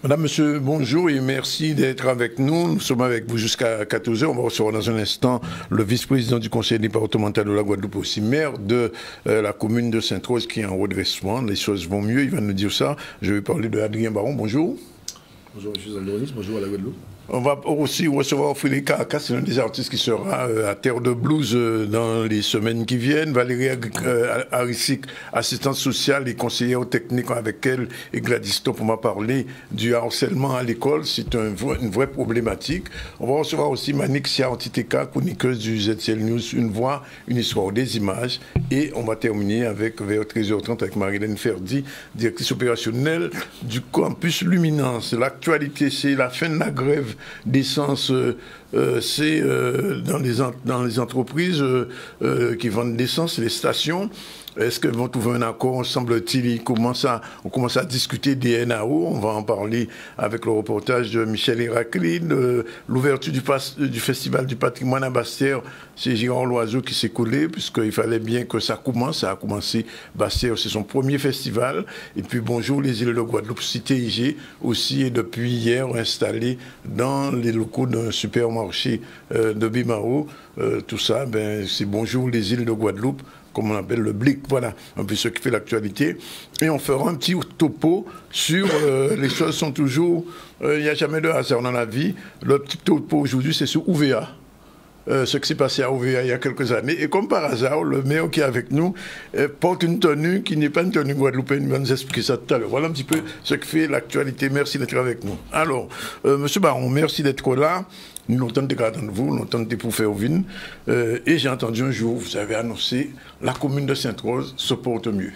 Madame, monsieur, bonjour et merci d'être avec nous. Nous sommes avec vous jusqu'à 14h. On va recevoir dans un instant le vice-président du conseil départemental de la Guadeloupe, aussi maire de la commune de Sainte-Rose qui est en redressement. Les choses vont mieux, il va nous dire ça. Je vais parler de Adrien Baron. Bonjour. Bonjour, M. Zaldonis. Bonjour à la Guadeloupe. On va aussi recevoir Frédéric Caracas, c'est l'un des artistes qui sera à Terre de Blues dans les semaines qui viennent. Valérie Harissik, assistante sociale et conseillère technique avec elle, et Gladys Top, on va parler du harcèlement à l'école. C'est une vraie problématique. On va recevoir aussi Manixia Antiteka, chroniqueuse du ZCL News, une voix, une histoire, des images. Et on va terminer avec, vers 13h30 avec Marilène Ferdi, directrice opérationnelle du campus Luminance. L'actualité, c'est la fin de la grève d'essence, c'est dans les entreprises qui vendent l'essence, les stations. Est-ce qu'ils vont trouver un accord? Semble-t-il, on commence à discuter des NAO. On va en parler avec le reportage de Michel Héraclide. L'ouverture du Festival du patrimoine à Basse-Terre, c'est Gérard Loiseau qui s'est collé, puisqu'il fallait bien que ça commence. Ça a commencé, Basse-Terre, c'est son premier festival. Et puis bonjour les îles de Guadeloupe, CTIG aussi est depuis hier installé dans les locaux d'un supermarché de Bimao. Tout ça, c'est bonjour les îles de Guadeloupe, comme on appelle le BLIC, voilà, un peu ce qui fait l'actualité. Et on fera un petit topo sur les choses sont toujours, il n'y a jamais de hasard dans la vie. Le petit topo aujourd'hui, c'est sur UVA. Ce qui s'est passé à UVA il y a quelques années. Et comme par hasard, le maire qui est avec nous porte une tenue qui n'est pas une tenue guadeloupéenne. Il va nous expliquer ça tout à l'heure. Voilà un petit peu ce qui fait l'actualité. Merci d'être avec nous. Alors, Monsieur Baron, merci d'être là. Nous longtemps de attendre vous, longtemps de pour faire vin. Et j'ai entendu un jour, vous avez annoncé, la commune de Sainte-Rose se porte mieux.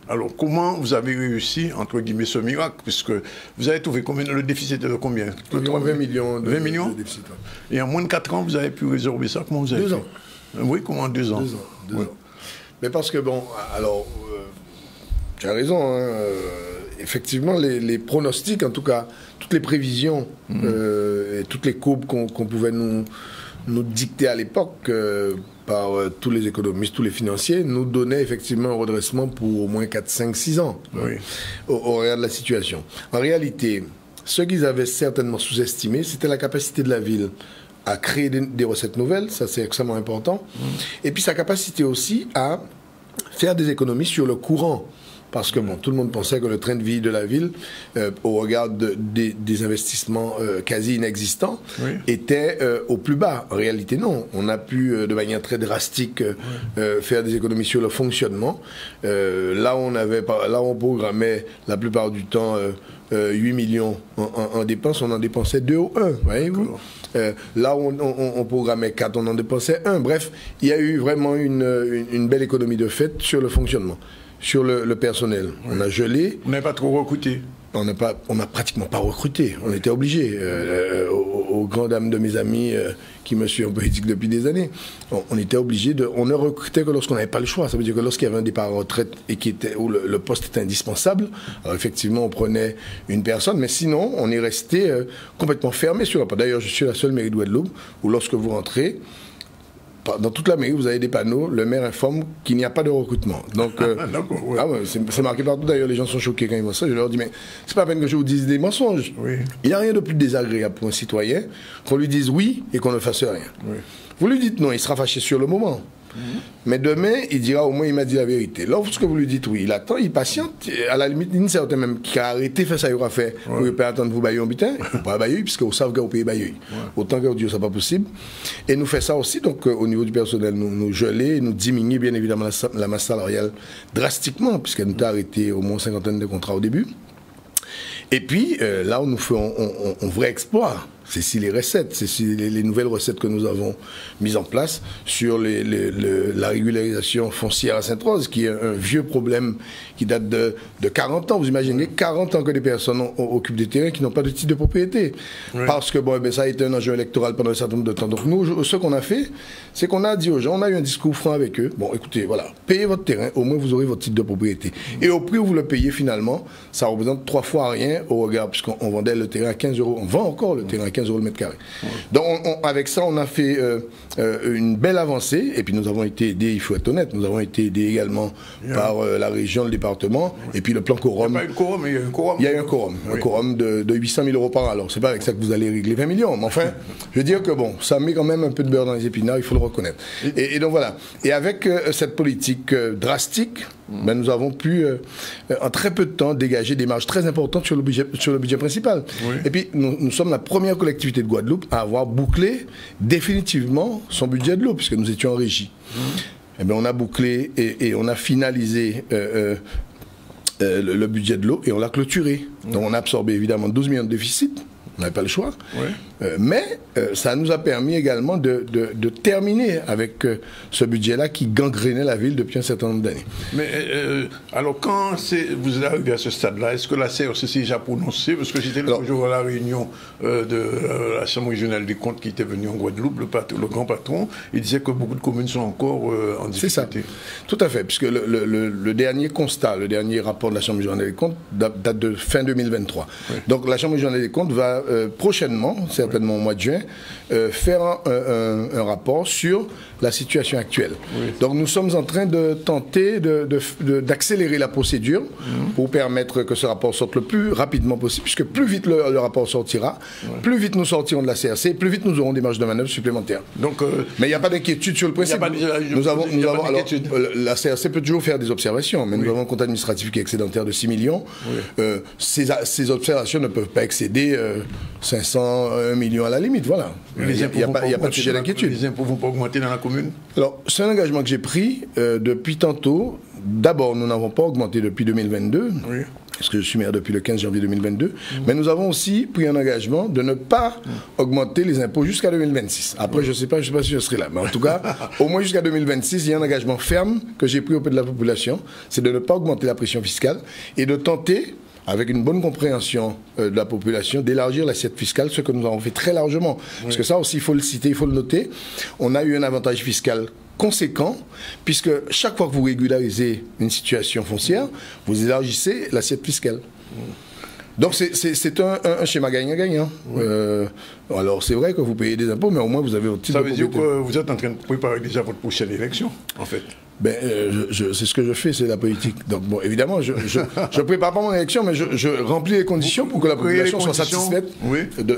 Alors, comment vous avez réussi, entre guillemets, ce miracle? Puisque vous avez trouvé combien, le déficit est de combien? 20 millions de 20 millions de déficit. Et en moins de 4 ans, vous avez pu résorber ça? Comment vous avez 2 fait? ans. Oui, comment 2 ans? 2 ans. 2 ans. Mais parce que, bon, alors, tu as raison, hein, effectivement, les pronostics, en tout cas, toutes les prévisions et toutes les courbes qu'on pouvait nous dicter à l'époque par tous les économistes, tous les financiers, nous donnaient effectivement un redressement pour au moins 4, 5, 6 ans, oui, au regard de la situation. En réalité, ce qu'ils avaient certainement sous-estimé, c'était la capacité de la ville à créer des recettes nouvelles, ça c'est extrêmement important, et puis sa capacité aussi à faire des économies sur le courant. Parce que bon, tout le monde pensait que le train de vie de la ville, au regard des investissements quasi inexistants, oui, était au plus bas. En réalité, non. On a pu, de manière très drastique, faire des économies sur le fonctionnement. Là, on programmait la plupart du temps 8 millions en dépenses, on en dépensait 2 ou 1, voyez-vous. Là où on programmait 4, on en dépensait 1. Bref, il y a eu vraiment une belle économie de fait sur le fonctionnement. Sur le personnel, oui, on a gelé. On n'a pas trop recruté. On n'a pratiquement pas recruté. On était obligé, aux grandes dames de mes amis qui me suivent en politique depuis des années, on était obligé on ne recrutait que lorsqu'on n'avait pas le choix. Ça veut dire que lorsqu'il y avait un départ en retraite et où le poste était indispensable, alors effectivement on prenait une personne, mais sinon on est resté complètement fermé sur la porte. D'ailleurs, je suis la seule mairie de Guadeloupe où lorsque vous rentrez, dans toute la mairie, vous avez des panneaux, le maire informe qu'il n'y a pas de recrutement. Donc, ouais, c'est marqué partout. D'ailleurs, les gens sont choqués quand ils voient ça. Je leur dis, mais c'est pas la peine que je vous dise des mensonges. Oui. Il n'y a rien de plus désagréable pour un citoyen qu'on lui dise oui et qu'on ne fasse rien. Oui. Vous lui dites non, il sera fâché sur le moment. Mais demain, il dira au moins il m'a dit la vérité. Lorsque vous lui dites oui, il attend, il patiente. À la limite, il certaine même qui a arrêté faire ça, il aura fait. Vous ne pouvez pas attendre vous bailler un butin, pas bailler, puisque vous savez que vous payez bailler. Autant que vous dites, ce n'est pas possible. Et nous faisons ça aussi, donc au niveau du personnel, nous geler, nous diminuer bien évidemment la masse salariale drastiquement, puisqu'elle nous a arrêté au moins 50 de contrats au début. Et puis, là où nous faisons un vrai exploit, c'est si les recettes, c'est si les nouvelles recettes que nous avons mises en place sur la régularisation foncière à Sainte-Rose, qui est un vieux problème qui date de 40 ans. Vous imaginez 40 ans que des personnes occupent des terrains qui n'ont pas de titre de propriété. Oui. Parce que bon, ça a été un enjeu électoral pendant un certain nombre de temps. Donc nous, ce qu'on a fait, c'est qu'on a dit aux gens, on a eu un discours franc avec eux. Bon, écoutez, voilà, payez votre terrain, au moins vous aurez votre titre de propriété. Et au prix où vous le payez finalement, ça représente 3 fois rien au regard, puisqu'on vendait le terrain à 15 €. On vend encore le terrain à 95 € le mètre carré. Donc avec ça, on a fait une belle avancée, et puis nous avons été aidés, il faut être honnête, nous avons été aidés également par la région, le département, et puis le plan quorum. Il n'y a pas eu de quorum, mais il y a eu un quorum. Il y a eu un quorum, un quorum de 800 000 € par an. Alors, c'est pas avec ça que vous allez régler 20 millions, mais enfin, je veux dire que bon, ça met quand même un peu de beurre dans les épinards, il faut le reconnaître. Et donc voilà. Et avec cette politique drastique, ben, nous avons pu, en très peu de temps, dégager des marges très importantes sur le budget principal. Et puis, nous sommes la première collectivité de Guadeloupe à avoir bouclé définitivement son budget de l'eau, puisque nous étions en régie. Eh bien, on a bouclé et on a finalisé le budget de l'eau et on l'a clôturé. Donc, on a absorbé évidemment 12 millions de déficit. On n'avait pas le choix. Mais ça nous a permis également de terminer avec ce budget-là qui gangrénait la ville depuis un certain nombre d'années. Mais alors, quand vous arrivez à ce stade-là, est-ce que la CRC s'est déjà prononcée? Parce que j'étais l'autre jour à la réunion de la Chambre régionale des comptes qui était venue en Guadeloupe, le grand patron, il disait que beaucoup de communes sont encore en difficulté. C'est ça. Tout à fait, puisque le dernier constat, le dernier rapport de la Chambre régionale des comptes date de fin 2023. Donc la Chambre régionale des comptes va prochainement, certainement au mois de juin, faire un rapport sur la situation actuelle. Donc nous sommes en train de tenter d'accélérer la procédure pour permettre que ce rapport sorte le plus rapidement possible, puisque plus vite le rapport sortira, plus vite nous sortirons de la CRC, plus vite nous aurons des marges de manœuvre supplémentaires. Donc, mais il n'y a pas d'inquiétude sur le principe. Alors, la CRC peut toujours faire des observations, mais nous avons un compte administratif qui est excédentaire de 6 millions. Ces observations ne peuvent pas excéder 500, 1 million à la limite, voilà. Il n'y a pas de sujet d'inquiétude. Les impôts ne vont pas augmenter dans la commune? Alors, c'est un engagement que j'ai pris depuis tantôt. D'abord, nous n'avons pas augmenté depuis 2022, parce que je suis maire depuis le 15 janvier 2022, mais nous avons aussi pris un engagement de ne pas augmenter les impôts jusqu'à 2026. Après, je ne sais pas si je serai là, mais en tout cas, au moins jusqu'à 2026, il y a un engagement ferme que j'ai pris auprès de la population, c'est de ne pas augmenter la pression fiscale et de tenter, avec une bonne compréhension de la population, d'élargir l'assiette fiscale, ce que nous avons fait très largement. Parce que ça aussi, il faut le citer, il faut le noter. On a eu un avantage fiscal conséquent, puisque chaque fois que vous régularisez une situation foncière, vous élargissez l'assiette fiscale. Donc c'est un schéma gagnant-gagnant. Alors c'est vrai que vous payez des impôts, mais au moins vous avez votre titre de propriété. Ça veut dire que vous êtes en train de préparer déjà votre prochaine élection, en fait. Ben, c'est ce que je fais, c'est la politique. Donc bon, évidemment, je ne prépare pas mon élection, mais je remplis les conditions pour que la population soit satisfaite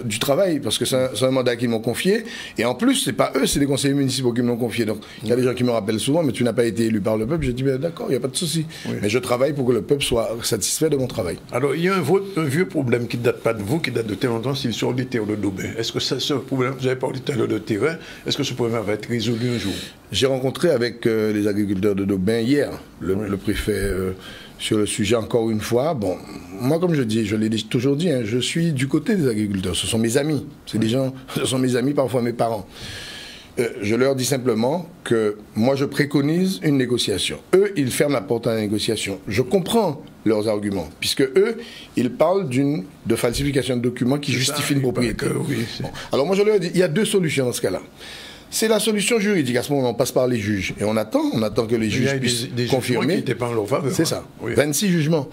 du travail, parce que c'est un mandat qu'ils m'ont confié. Et en plus, c'est pas eux, c'est les conseillers municipaux qui me l'ont confié. Donc il y a des gens qui me rappellent souvent, mais tu n'as pas été élu par le peuple. J'ai dit, ben, d'accord, il n'y a pas de souci. Mais je travaille pour que le peuple soit satisfait de mon travail. Alors il y a un vieux problème qui ne date pas de vous, qui date de très longtemps, c'est sur les terres de Daubin. Est-ce que ce problème, vous avez parlé tout à l'heure de terrain, est-ce que ce problème va être résolu un jour? J'ai rencontré avec les agriculteurs de Daubin hier, le préfet, sur le sujet encore une fois. Bon, moi comme je dis, je l'ai toujours dit, hein, je suis du côté des agriculteurs, ce sont mes amis, c'est des gens, ce sont mes amis, parfois mes parents. Je leur dis simplement que moi je préconise une négociation. Eux, ils ferment la porte à la négociation. Je comprends leurs arguments, puisque eux, ils parlent de falsification de documents qui justifient une propriété. Bon. Alors moi je leur dis, il y a deux solutions dans ce cas-là. C'est la solution juridique. À ce moment, on passe par les juges. Et on attend que les juges puissent confirmer. C'est ça. 26 jugements.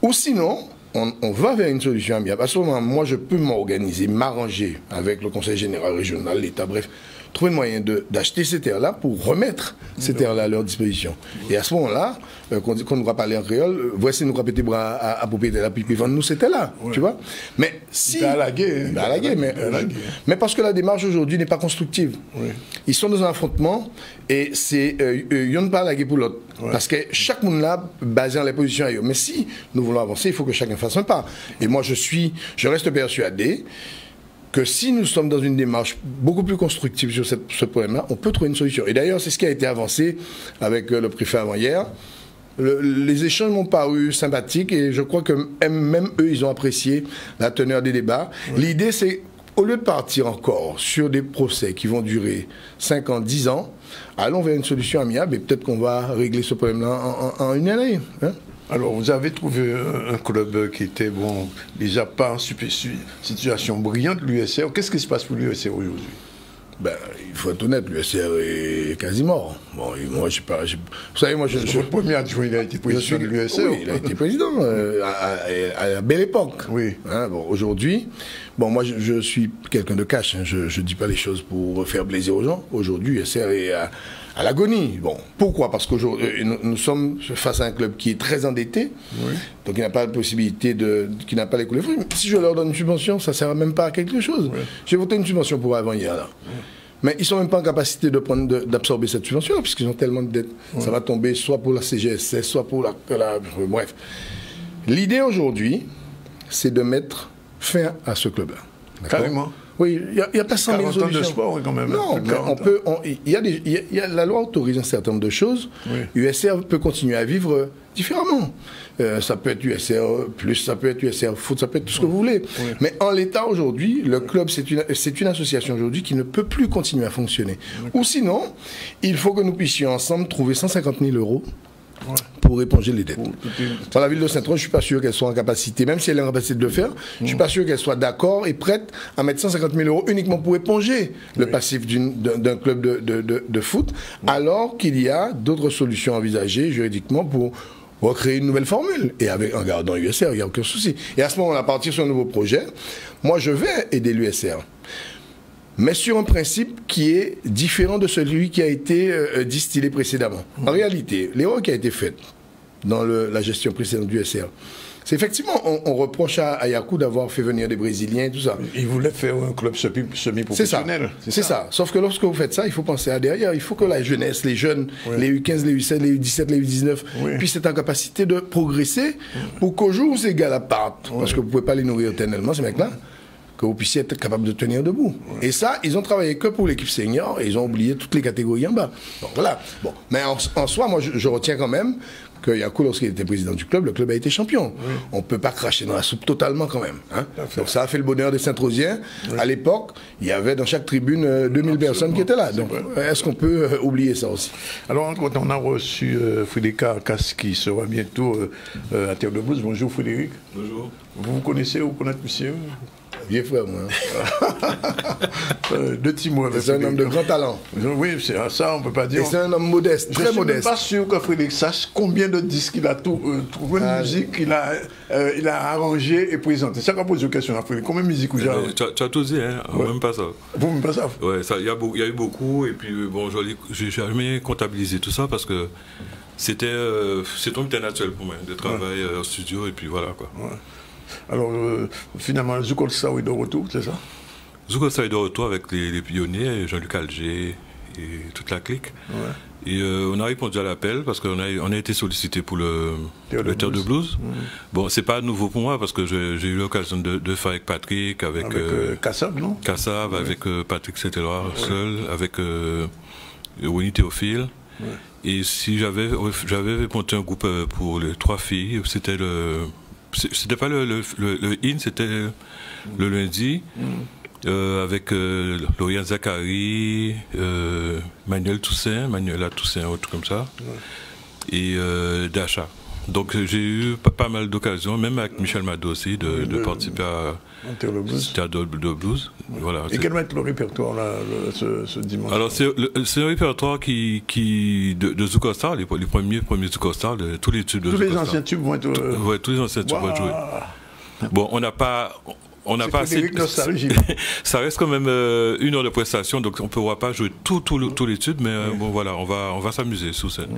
Ou sinon, on va vers une solution amiable. À ce moment, moi, je peux m'organiser, m'arranger avec le Conseil général régional, l'État, bref, trouver le moyen d'acheter ces terres-là pour remettre ces terres-là à leur disposition. Et à ce moment-là, quand nous va parler en créole, voici nous répéter bras à propriétaire, puis vendre nous ces terres-là, tu vois. Mais si... à la guerre. Mais parce que la démarche aujourd'hui n'est pas constructive. Ils sont dans un affrontement et c'est... ils n'ont pas la guerre pour l'autre. Parce que chaque monde là, basé dans les positions ailleurs. Mais si nous voulons avancer, il faut que chacun fasse un pas. Et moi, je reste persuadé que si nous sommes dans une démarche beaucoup plus constructive sur ce problème-là, on peut trouver une solution. Et d'ailleurs, c'est ce qui a été avancé avec le préfet avant-hier. Les échanges m'ont paru sympathiques et je crois que même eux, ils ont apprécié la teneur des débats. L'idée, c'est, au lieu de partir encore sur des procès qui vont durer 5 ans, 10 ans, allons vers une solution amiable et peut-être qu'on va régler ce problème-là en une année. Hein. Alors, vous avez trouvé un club qui était, bon, déjà pas en situation brillante, l'USR. Qu'est-ce qui se passe pour l'USR aujourd'hui? Ben, il faut être honnête, l'USR est quasi mort. Bon, moi, je sais pas. Vous savez, moi, Votre premier adjoint, il a été président de l'USR. Oui, il a été président à la belle époque. Oui. Hein, bon, aujourd'hui, bon, moi, je suis quelqu'un de cash. Hein, je ne dis pas les choses pour faire plaisir aux gens. Aujourd'hui, l'USR est à l'agonie. Bon, pourquoi? Parce qu'aujourd'hui, nous sommes face à un club qui est très endetté, oui. Donc il n'a pas la possibilité qui n'a pas les coups de fruits. Si je leur donne une subvention, ça ne sert même pas à quelque chose. Oui. J'ai voté une subvention pour avant-hier, là. Oui. Mais ils ne sont même pas en capacité d'absorber cette subvention, puisqu'ils ont tellement de dettes. Oui. Ça va tomber soit pour la CGSS, soit pour bref. L'idée aujourd'hui, c'est de mettre fin à ce club-là. Carrément. Oui, il n'y a pas 100 000 solutions. De sport, quand même. Non, la loi autorise un certain nombre de choses. Oui. USR peut continuer à vivre différemment. Ça peut être USR plus, ça peut être USR foot, ça peut être tout ce que vous voulez. Oui. Mais en l'état aujourd'hui, le club, c'est une association aujourd'hui qui ne peut plus continuer à fonctionner. Ou sinon, il faut que nous puissions ensemble trouver 150 000 € pour éponger les dettes. Dans la ville de Saint-Roch, je ne suis pas sûr qu'elle soit en capacité, même si elle est en capacité de le faire, je ne suis pas sûr qu'elle soit d'accord et prête à mettre 150 000 € uniquement pour éponger le passif d'un club de foot, alors qu'il y a d'autres solutions envisagées juridiquement pour recréer une nouvelle formule. Et en gardant l'USR, il n'y a aucun souci. Et à ce moment-là, à partir sur un nouveau projet, moi je vais aider l'USR. Mais sur un principe qui est différent de celui qui a été distillé précédemment. En réalité, l'erreur qui a été faite dans la gestion précédente du SR, c'est effectivement, on reproche à Yakou d'avoir fait venir des Brésiliens, tout ça. Il voulait faire un club semi-professionnel. C'est ça. Sauf que lorsque vous faites ça, il faut penser à derrière. Il faut que la jeunesse, les jeunes, les U15, les U7, les U17, les U19, puissent être en capacité de progresser pour qu'au jour où ces gars-là partent, parce que vous ne pouvez pas les nourrir éternellement, ces mecs-là, que vous puissiez être capable de tenir debout. Et ça, ils ont travaillé que pour l'équipe senior et ils ont oublié toutes les catégories en bas. Donc voilà. Bon. Mais en soi, moi, je retiens quand même que Yakou, lorsqu'il était président du club, le club a été champion. On ne peut pas cracher dans la soupe totalement quand même. Hein. Donc ça a fait le bonheur des Saint-Rosiens. À l'époque, il y avait dans chaque tribune 2000 personnes qui étaient là. Donc est-ce qu'on peut oublier ça aussi? Alors, quand on a reçu Frédéric Arcas, qui sera bientôt à Terre de Blues. Bonjour Frédéric. Bonjour. Vous connaissez ou connaissez monsieur? Vieux frère, moi. De Timor. C'est un homme de grand talent. Oui, c'est ça, on ne peut pas dire. C'est un homme modeste, très modeste. Je ne suis pas sûr que Frédéric sache combien de disques il a trouvé de musique qu'il a arrangé et présenté. C'est ça qu'on pose une question à Frédéric. Combien de musique vous avez? Tu as tout dit, hein? Même pas ça. Vous, même pas ça? Oui, il y a eu beaucoup, et puis bon, je n'ai jamais comptabilisé tout ça parce que c'est un naturel pour moi de travailler en studio, et puis voilà quoi. Alors, finalement, Zouk All Star est de retour, c'est ça? Zouk All Star est de retour avec les pionniers, Jean-Luc Alger et toute la clique. Et on a répondu à l'appel parce qu'on a été sollicité pour le Terre de Blues. Bon, c'est pas nouveau pour moi parce que j'ai eu l'occasion de faire avec Patrick, avec Kassav, non? Kassav, avec Patrick Saint-Éloi seul, avec Winnie Théophile. Et si j'avais monté un groupe pour les 3 filles, c'était c'était pas le IN, c'était le lundi, avec Lauriane Zachary, Manuela Toussaint, autre comme ça, et Dacha. Donc j'ai eu pas mal d'occasions, même avec Michel Mado aussi, de participer à Terre de Blues. Voilà, et quel va être le répertoire là, ce dimanche? Alors c'est un répertoire de Zouk All Star, les premiers Zouk All Star, de tous les tubes de Zouk All Star. Tous les anciens tubes vont être... Oui, tous les anciens tubes vont être joués. Bon, on n'a pas assez... Ça reste quand même 1 heure de prestation, donc on ne pourra pas jouer tous les tubes, mais bon voilà, on va s'amuser sous scène.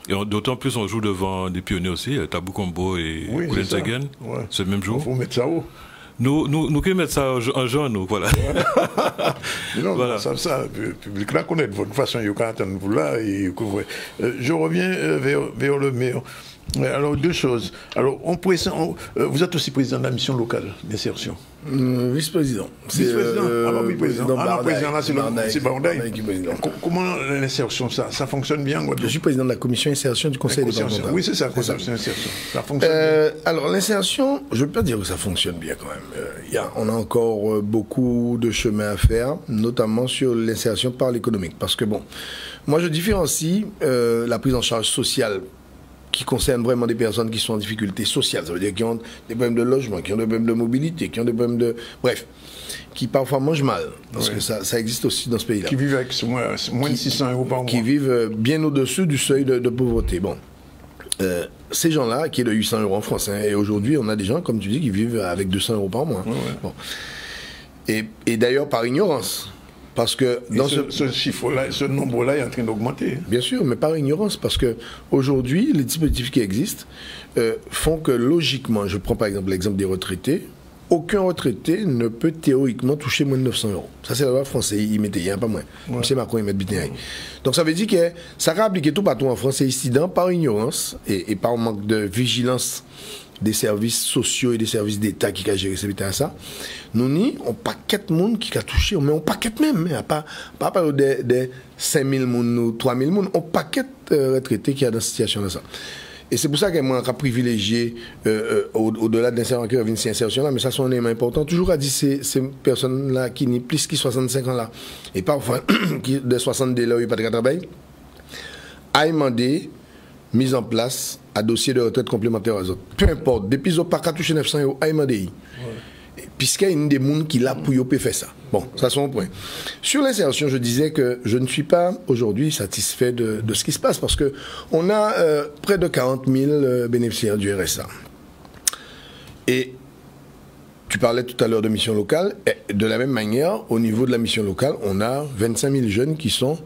Et d'autant plus, on joue devant des pionniers aussi, Tabou Combo et Goulen Sagen, ce même jour. Il faut mettre ça haut. Nous qui mettre ça en juin, nous, voilà. Non, voilà. Ça, le public là connaît de votre façon, il y a attendre vous là. Je reviens vers le maire. Alors, 2 choses. Alors, vous êtes aussi président de la mission locale d'insertion. Vice-président. Vice-président. Oui, président. Président là, c'est Bardaï. Comment l'insertion, ça fonctionne bien? Je suis président de la commission insertion du conseil départemental. Oui, c'est ça, commission insertion. Ça fonctionne bien. Alors, l'insertion, je ne veux pas dire que ça fonctionne bien quand même. On a encore beaucoup de chemin à faire, notamment sur l'insertion par l'économique. Parce que bon, moi je différencie la prise en charge sociale qui concernent vraiment des personnes qui sont en difficulté sociale. Ça veut dire qui ont des problèmes de logement, qui ont des problèmes de mobilité, qui ont des problèmes de... Bref, qui parfois mangent mal, parce que ça existe aussi dans ce pays-là. Qui vivent avec moins de 600 euros par mois. Qui vivent bien au-dessus du seuil de pauvreté. Bon. Ces gens-là, qui est de 800 euros en France, hein, et aujourd'hui, on a des gens, comme tu dis, qui vivent avec 200 euros par mois. Bon. Et d'ailleurs, par ignorance. Parce que dans ce chiffre-là, ce nombre-là est en train d'augmenter. Bien sûr, mais par ignorance, parce que aujourd'hui, les dispositifs qui existent font que logiquement, je prends par exemple l'exemple des retraités, aucun retraité ne peut théoriquement toucher moins de 900 euros. Ça, c'est la loi française, il mettait, il n'y a pas moins. M. Macron, il met bien. Donc ça veut dire que ça va appliquer tout partout en France, c'est incident par ignorance et par manque de vigilance des services sociaux et des services d'État qui ont géré ça. Nous n'y on paquet de monde qui a touché, mais on paquet même, pas des 5000 personnes ou 3000 personnes, on paquet de retraités qui a dans cette situation-là. Et c'est pour ça que moi, je privilégié, au-delà de l'insertion qui revient cette insertion-là, mais ça, c'est un élément important. Toujours à dire ces personnes-là qui n'ont plus que 65 ans là, et parfois qui de 62 là, il n'y a pas de travail, à demander mise en place à dossier de retraite complémentaire aux autres. Peu importe, depuis qu'ils n'ont pas touché 900 euros, à demander. Puisqu'il y a des gens qui l'a pour faire ça. Bon, ça c'est un point. Sur l'insertion, je disais que je ne suis pas aujourd'hui satisfait de ce qui se passe parce qu'on a près de 40 000 bénéficiaires du RSA. Et tu parlais tout à l'heure de mission locale. Et de la même manière, au niveau de la mission locale, on a 25 000 jeunes qui sont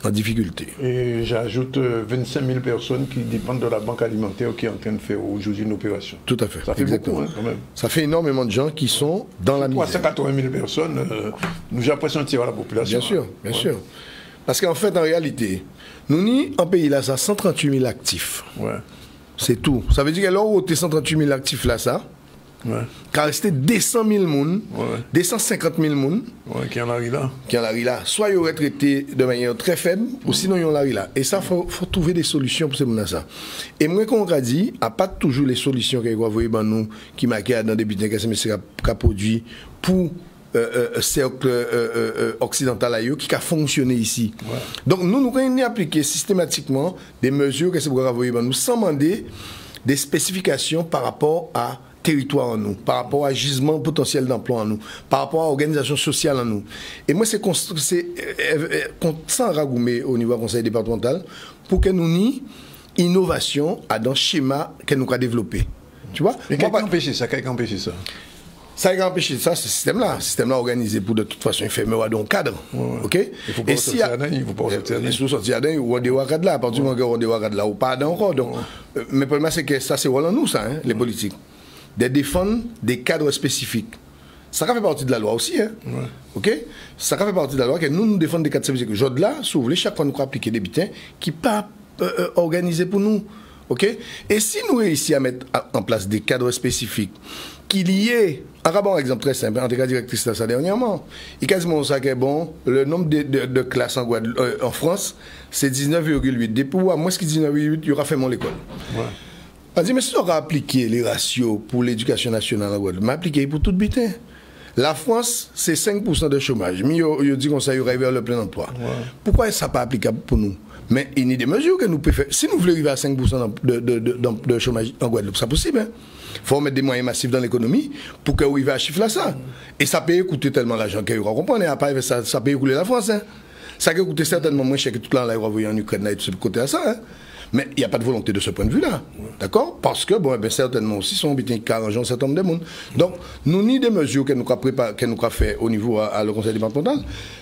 en difficulté. Et j'ajoute 25 000 personnes qui dépendent de la banque alimentaire qui est en train de faire aujourd'hui une opération. Tout à fait. Ça fait beaucoup, hein, quand même. Ça fait énormément de gens qui sont dans la misère. 380 000 personnes, nous j'ai l'impression de tirer la population. Bien sûr, bien sûr. Parce qu'en fait, en réalité, nous n'y, en pays là, ça 138 000 actifs. Ouais. C'est tout. Ça veut dire que là où tu 138 000 actifs là, ça, car resté 200 000 personnes, 250 000 personnes qui en arrivent là. Qui en arrivent là. Soit ils auraient traité de manière très faible, ou sinon ils en arrivent là. Et ça, il faut trouver des solutions pour ces gens-là. Et moi, comme on a dit, à pas toujours les solutions qu'ils voient dans nous, qui maquillent dans des butins qui a produit pour cercle occidental qui a fonctionné ici. Donc nous avons appliqué systématiquement des mesures que c'est pour avoir nous sans demander des spécifications par rapport à territoire en nous, par rapport à gisement potentiel d'emploi en nous, par rapport à organisation sociale en nous. Et moi, c'est sans ragoumé au niveau du conseil départemental pour que nous n'y innovation à dans le schéma que nous avons développé. Tu vois? Mais qu'est-ce qui empêche ça? Qu'est-ce qui empêche ça? Ça a empêché ça, ce système-là. Ce système-là organisé pour de toute façon, il fait meilleur dans le cadre. Ok? Il faut pas sortir d'un, il faut pas sortir d'un. Il faut sortir d'un, ou on doit cadre là, à partir du moment où on doit cadre là, ou pas encore. Donc, mais le problème, c'est que ça, c'est voilà nous, ça, hein, les politiques. De défendre des cadres spécifiques. Ça fait partie de la loi aussi, hein? Ok? Ça fait partie de la loi que nous défendons des cadres spécifiques. Aujourd'hui, là, si vous voulez, chaque fois nous appliquer des bitins qui ne sont pas organisés pour nous. Ok? Et si nous réussissons à mettre en place des cadres spécifiques, qu'il y ait, un rapport exemple très simple, en tout cas directrice là, ça dernièrement, il est quasiment ça que bon, le nombre de classes en France, c'est 19,8. Depuis à moins que 19,8, il y aura fait mon l'école. On dit, mais si on aura appliqué les ratios pour l'éducation nationale en Guadeloupe, mais appliqué pour tout butin. La France, c'est 5% de chômage. Mais il dit qu'on s'est arrivé vers le plein emploi. Pourquoi ça n'est pas applicable pour nous? Mais il y a des mesures que nous pouvons faire. Si nous voulons arriver à 5% de chômage en Guadeloupe, c'est possible. Il faut mettre des moyens massifs dans l'économie pour qu'on arrive à chiffrer ça. Et ça peut coûter tellement l'argent qu'il y aura. Comprenez, ça peut coûter la France. Hein. Ça peut coûter certainement moins cher que tout l'an en Ukraine et de ce côté à ça. Hein. Mais il n'y a pas de volonté de ce point de vue-là. D'accord? Parce que, bon, ben, certainement aussi, sont habités qui arrangent un certain nombre de monde. Donc, nous ni des mesures que nous avons fait au niveau à le conseil départemental.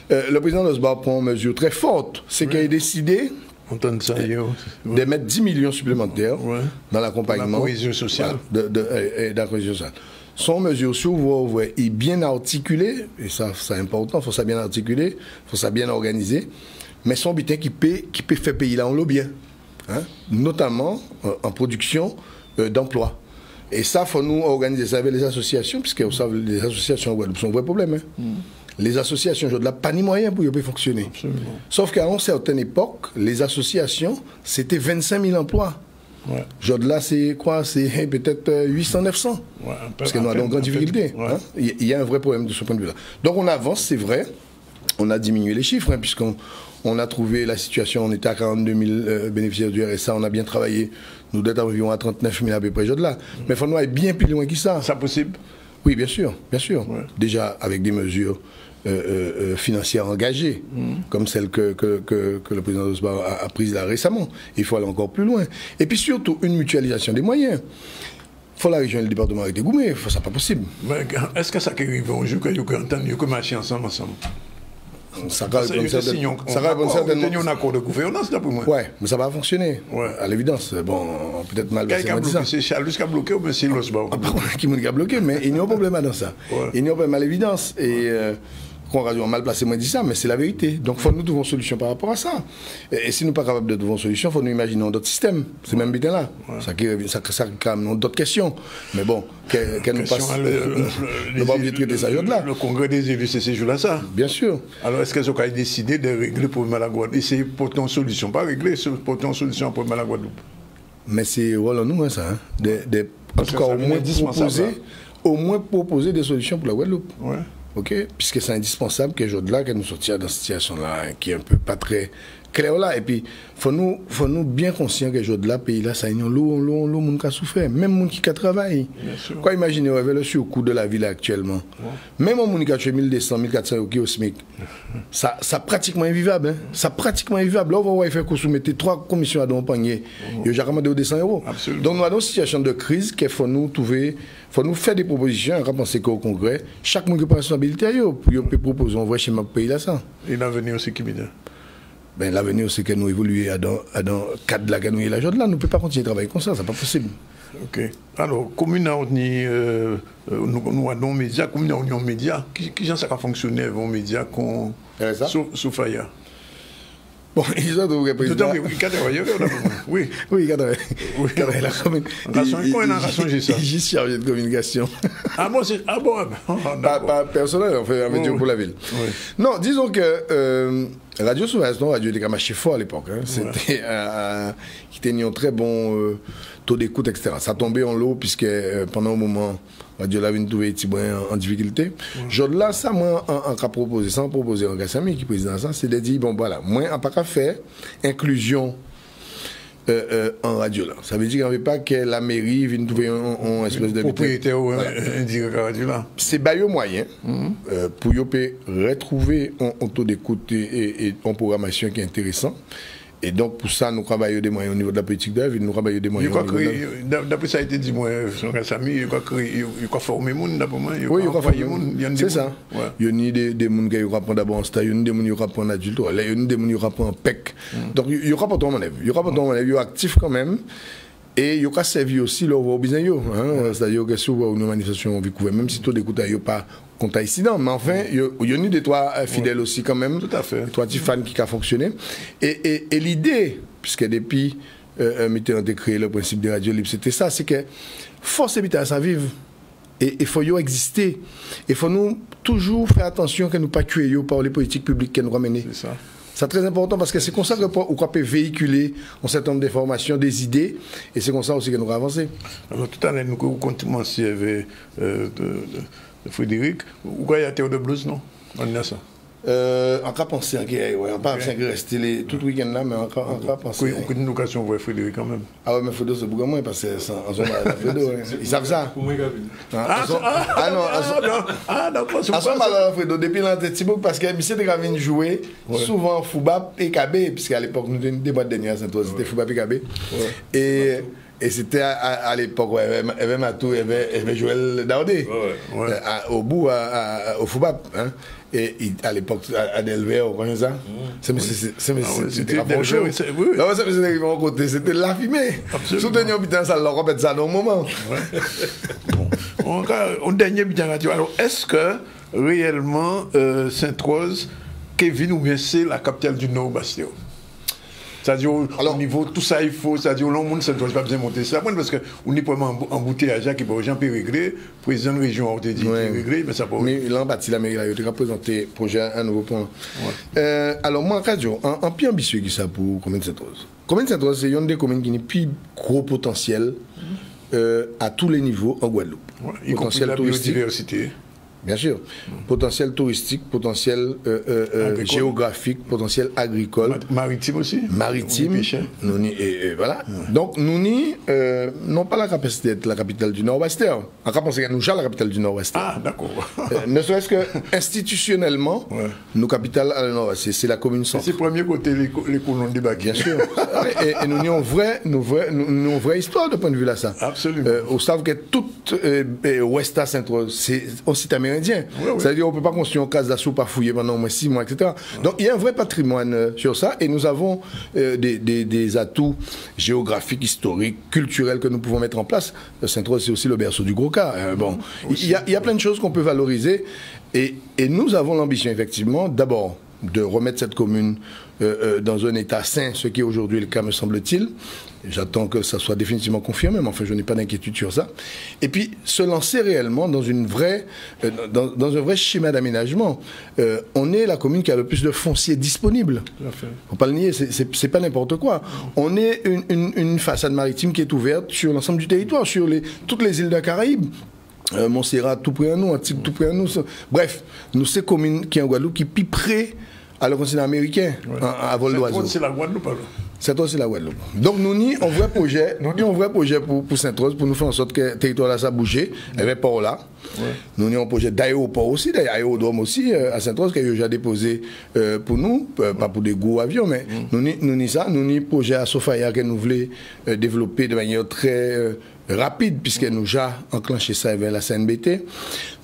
Le président Osbar prend une mesure très forte. C'est qu'il a décidé de mettre 10 millions supplémentaires dans l'accompagnement. La cohésion sociale. De la cohésion sociale. Son mesure, si vous voyez, est bien articulée, et ça c'est important, il faut ça bien articuler, il faut ça bien organiser, mais son butin qui peut faire payer là, on l'a bien. Hein, notamment en production d'emplois. Et ça, il faut nous organiser ça avec les associations, puisque vous savez, les associations sont un vrai problème. Hein. Les associations, je n'ai pas ni moyens pour y fonctionner. Absolument. Sauf qu'à une certaine époque, les associations, c'était 25 000 emplois. Aujourd'hui, là, c'est quoi? C'est peut-être 800, 900. Parce que nous avons une grande difficulté. Il y a un vrai problème de ce point de vue-là. Donc on avance, c'est vrai. on a diminué les chiffres, hein, puisqu'on a trouvé la situation, on était à 42 000 bénéficiaires du RSA, on a bien travaillé, nous d'être environ à 39 000 à peu près là. Mais il faut nous aller bien plus loin que ça. C'est possible? Oui, bien sûr, bien sûr. Ouais. Déjà avec des mesures financières engagées, comme celle que le président Osbar a prise là récemment. Il faut aller encore plus loin. Et puis surtout, une mutualisation des moyens. Il faut la région et le département avec des gourmets, ça pas possible. Est-ce que ça arrive un jour que vous entendez que marcher ensemble? Ça va certainement. Un accord de gouvernance, d'après moi. Oui, mais ça va fonctionner, à l'évidence. Bon, peut-être mal passé. C'est Charles qui a bloqué ou c'est l'Osbar? Qui m'a bloqué, mais il n'y a pas de problème dans ça. Il n'y a pas de problème à l'évidence. Et qu'on radio mal placé, moi dit ça, mais c'est la vérité. Donc, il faut que nous trouvions une solution par rapport à ça. Et si nous ne sommes pas capables de trouver une solution, il faut nous imaginer d'autres systèmes. C'est même bien là. Ça crame d'autres questions. Mais bon, qu'elle nous passe. Nous ne pas obligé de traiter ça là. Le congrès des élus, c'est ces jours-là, ça? Bien sûr. Alors, est-ce qu'elles ont décidé de régler le problème à la Guadeloupe? Et c'est pour ton solution, pas régler, c'est pour ton solution au problème à la Guadeloupe. Mais c'est voilà nous, hein, ça. Hein. En tout cas, au moins proposer des solutions pour la Guadeloupe. Ouais. Ok, puisque c'est indispensable que Jodla, que nous sortions dans cette situation-là, qui est un peu pas très claire là. Et puis, faut nous bien conscients que Jodla, pays là, ça y est, l'eau, monde qui a souffert, même monde qui a travaillé. Quoi, imaginez, avec le surcoût de la ville actuellement. Même un monde qui a tué 1200, 1400 euros au SMIC, ça pratiquement invivable. Hein? Ça pratiquement invivable. Là, on va voir, il faut qu'on soumette 3 commissions à don panier. Il y a jamais de 200 euros. Absolument. Donc, nous avons une situation de crise qu'il faut nous trouver. Il faut nous faire des propositions, on penser qu'au Congrès, chaque monde qui prend responsabilité, pour proposer un vrai schéma pour le pays là ça. Et l'avenir aussi qui m'aide. Ben, l'avenir c'est que nous évoluons dans le cadre de la gagnerie là. Nous ne pouvons pas continuer à travailler comme ça, c'est pas possible. Ok. Alors, commune nous avons médias, commune union médias, qui ça a fonctionné avec les médias sous Faya? Bon, ils ont trouvé président. Oui. Oui, la commune. J'y suis chargé de communication. Ah bon, pas personnel, on fait un métier pour la ville. Oui. Non, disons que Radio Sauvage, non, Radio était marché fort à l'époque. Hein. C'était qui était un très bon taux d'écoute, etc. Ça tombait en l'eau puisque pendant un moment, Radio la vient trouver en difficulté. Là, ça, moi, en cas proposé, sans proposer en Gassami qui est président ça, c'est de dire, bon, voilà, moi, on n'a pas qu'à faire inclusion en radio là. Ça veut dire qu'on ne veut pas que la mairie vienne trouver un espèce de propriétaire ou un radio là. C'est baillot moyen pour retrouver un taux d'écoute et une programmation qui est intéressant. Et donc, pour ça, nous travaillons des moyens au niveau de la politique de la ville, nous travaillons des moyens. D'après ça a été dit, moi, son Gassami, il faut former les gens, d'après moi. Oui, il faut former les gens. C'est ça. Il y a des gens qui apprennent d'abord en stage, il y a des gens qui apprennent en adulte, il y a des gens qui apprennent en PEC. Donc, il y aura pas de manœuvre. Il y aura pas de manœuvre. Il y a actif quand même. Et il y a servi aussi leur business. C'est-à-dire que souvent, une manifestation, même si tout d'écoute, il n'y a pas contre incident, mais enfin, il y a eu des toits fidèles aussi quand même. Tout à fait. Des toits fans qui ont fonctionné. Et l'idée, puisque depuis Mitterrand a créé le principe de radio libre, c'était ça, c'est que force habitat à ça vive. Et il faut y exister. Il faut nous toujours faire attention que nous ne pas tuer par les politiques publiques que nous ramenons. C'est ça. C'est très important parce que c'est comme ça qu'on peut véhiculer un certain nombre d'informations, des idées, et c'est comme ça aussi que nous avons avancé. Alors tout à l'heure, nous continuons avec Frédéric. Où il y a Théo de Blues, non? On a ça. Encore penser, on pas rester tout le week-end là, mais encore penser. On a une occasion de voir Frédéric quand même. Ah ouais, mais Frédéric, c'est beaucoup moins parce qu'en zone à la Frédéric, ils savent ça. Ah, d'accord. À ce moment-là, Frédéric, depuis l'Antetibouk, parce que M. de Gravine jouait souvent Foubap et KB, puisqu'à l'époque, nous avons des boîtes dernières, c'était Foubap et KB. Et c'était à l'époque, il y avait Matou, il y avait Joël Daudé, au bout, au Foubap. Et à l'époque, à Delver, on connaît ça? C'était la bonne chose. C'était la fumée. Soutenir l'hôpital, ça leur répète ça dans le moment. On dernier bilan radio. Alors, est-ce que réellement Sainte-Rose, Kevin ou bien c'est la capitale du Nord-Bastion? C'est-à-dire, au niveau, tout ça, il faut, c'est-à-dire, le monde, ça ne doit pas besoin de monter ça. Parce qu'on est pas embouteillage qui peut jamais régler. Le président de la région a dit qu'il régler, mais ça peut. Mais l'embâti, la mairie, il a présenté le projet à un nouveau point. Alors, moi, en radio, en plus ambitieux que ça pour Commune Sainte-Rose. Commune Sainte-Rose, c'est une des communes qui a le plus gros potentiel à tous les niveaux en Guadeloupe. Y compris la biodiversité. Bien sûr. Potentiel touristique, potentiel géographique, potentiel agricole. Maritime aussi. Maritime. Nous et voilà. Donc, nous n'avons pas la capacité d'être la capitale du Nord-Ouest. On a pensé que nous sommes la capitale du Nord-Ouest. Ah, d'accord. Ne serait-ce que institutionnellement, nous capitale à le Nord-Ouest. C'est la commune centre. C'est le premier côté, les colons de Baguette. Bien sûr. et nous avons une vraie histoire de point de vue là, ça. Absolument. On savent que toute Ouest à Saint-Ouen, c'est un site amérindien. Ouais. Ça veut dire qu'on ne peut pas construire une case d'assaut, pas fouiller pendant au moins 6 mois, etc. Donc il y a un vrai patrimoine sur ça et nous avons des atouts géographiques, historiques, culturels que nous pouvons mettre en place. Saint-Ouen, c'est aussi le berceau du Gros Cas. Bon, il y a plein de choses qu'on peut valoriser et nous avons l'ambition, effectivement, d'abord de remettre cette commune dans un état sain, ce qui est aujourd'hui le cas, me semble-t-il. J'attends que ça soit définitivement confirmé, mais enfin, je n'ai pas d'inquiétude sur ça. Et puis, se lancer réellement dans un vrai schéma d'aménagement. On est la commune qui a le plus de foncier disponible. Il ne faut pas le nier, c'est pas n'importe quoi. On est une façade maritime qui est ouverte sur l'ensemble du territoire, sur toutes les îles de la Caraïbe. Montserrat, tout près de nous, Antique, tout près de nous. Bref, nous, c'est commune qui est en Guadeloupe, qui est plus près à le continent américain, à vol d'oiseau. C'est la Guadeloupe, alors. C'est aussi la Guadeloupe. Donc nous avons un vrai projet, pour Saint-Rose, pour nous faire en sorte que le territoire là ça bouge. Il y avait pas là. Nous avons un projet d'aéroport aussi, d'aérodrome aussi à Saint-Rose qui a déjà déposé pour nous, pas pour des gros avions, mais nous avons ça. Nous avons un projet à Sofaya que nous voulons développer de manière très rapide, puisque nous avons enclenché ça vers la CNBT.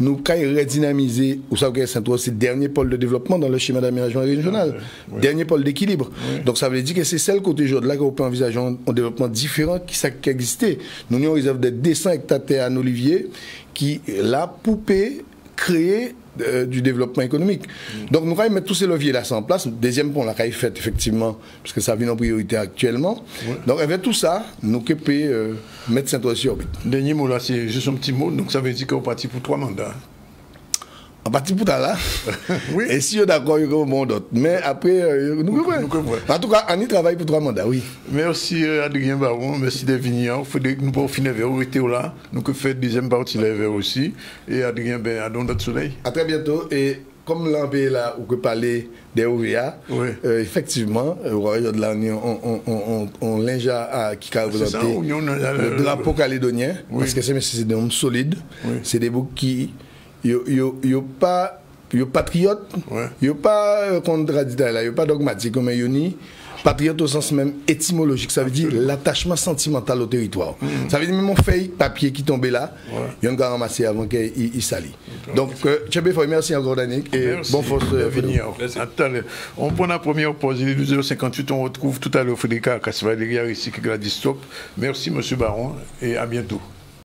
Nous avons redynamisé, vous savez que Saint-Rose, c'est le dernier pôle de développement dans le schéma d'aménagement régional, dernier pôle d'équilibre. Donc ça veut dire que c'est celle côté là qu'on peut envisager un développement différent qui existait. Nous avons réservé des 200 hectares de terre à Olivier qui, là, poupée, créer du développement économique. Donc nous allons mettre tous ces leviers là en place. Deuxième point, là, qu'on a fait effectivement, parce que ça vient en priorité actuellement. Donc avec tout ça, nous pouvons mettre Saint-Ouen sur orbite. Dernier mot là, c'est juste un petit mot, donc ça veut dire qu'on est parti pour 3 mandats. En partie pour là. Oui. Et si on est d'accord, il y a un bon d'autres. Mais après, nous comprenons. En tout cas, on y travaille pour 3 mandats, oui. Merci Adrien Baron, merci d'être venu. Il faudrait que nous pouvons finir vers où là. Nous que fait deuxième partie là vers aussi. Et Adrien, à don d'autres soleil. À très bientôt. Et comme l'ambé là, où que parler des OVA, effectivement, là, on linge qui a représenté le drapeau calédonien. Parce que c'est des hommes solides. C'est des boucs qui. Yo pas patriote, yo pas contradictoire, yo pas dogmatique, mais yo ni patriote au sens même étymologique. Ça veut dire l'attachement sentimental au territoire. Ça veut dire même mon feuille papier qui tombait là, il y a ramassé avant qu'il salit. Donc, Tchébé Foy, merci encore Danick et bon force venir. On prend la première pause, il est 12h58, on retrouve tout à l'heure Frédéric Casse-Valérie ici qui Gladys Top. Merci Monsieur Baron et à bientôt.